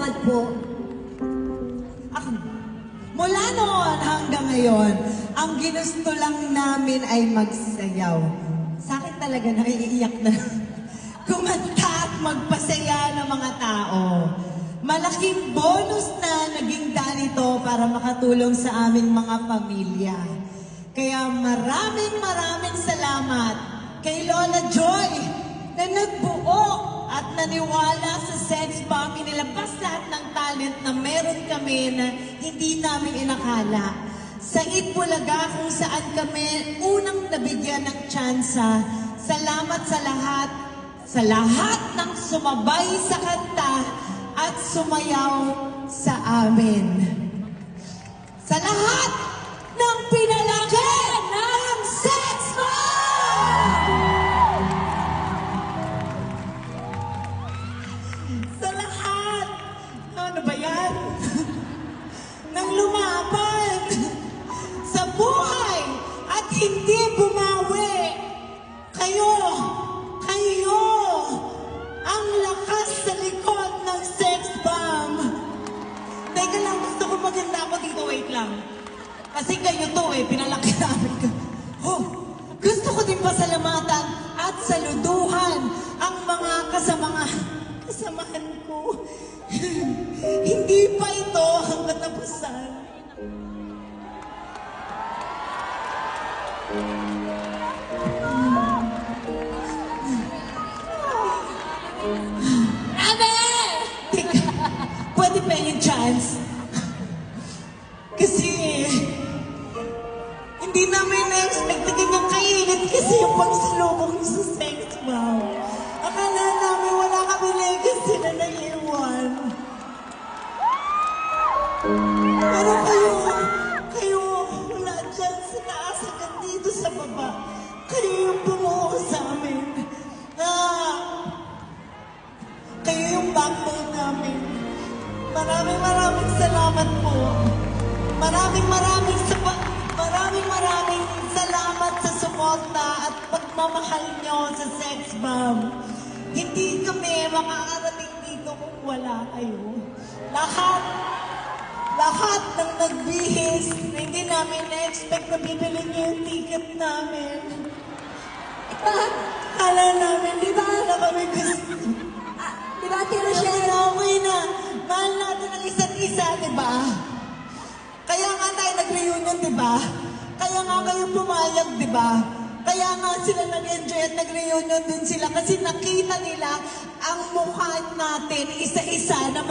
Salamat po. Ako, mula noon hanggang ngayon, ang ginusto lang namin ay magsayaw. Sa akin talaga naiiyak na kumanta at magpasaya ng mga tao. Malaking bonus na naging daan ito para makatulong sa aming mga pamilya. Kaya maraming salamat kay Lola Joy na nagbuo at naniwala sa Sex Bomb. Inilabas lahat ng talent na meron kami na hindi namin inakala. Sa Itbulaga kung saan kami unang nabigyan ng tsansa. Salamat sa lahat ng sumabay sa kanta at sumayaw sa amin. Sa lahat ng pinalaki ng Sex Bomb! Sa lahat, ano ba yan? Nang lumaban sa buhay at hindi bumawi. Kayo, ang lakas sa likod ng Sex Bomb. Teka lang, gusto ko maganda ako dito, wait lang. Kasi kayo to pinalaki namin ka. Oh, gusto ko din pasalamatan at saluduhan ang mga kasamahan ko. Hindi pa ito ang katapusan. Abe! Teka, pwede pa yung chance? Kasi, hindi namin na-expect na ganyang kainit kasi yung pagsalubong niyo sa Sex Bomb. Akala namin wala kami legacy na naiiwan. Pero kayo, wala dyan sa taas hanggang dito sa baba. Kayo yung bumuo sa amin. Kayo yung backbone namin. Maraming salamat po. Maraming salamat sa suporta at pagmamahal nyo sa Sex Bomb. Hindi kami makakarating dito kung wala kayo. Lahat ng nagbihis na hindi namin na-expect na bibili nyo yung ticket namin. Kala namin, di ba na kami gusto? Di ba, Ate Rochelle? Okay na. Mahal natin ang isa't isa, di ba? Kaya nga tayo nag-reunion, di ba? Kaya nga kayo pumayag, di ba? Kaya nga sila nag-enjoy at nag-reunion din sila kasi nakita nila ang mukha natin isa-isa na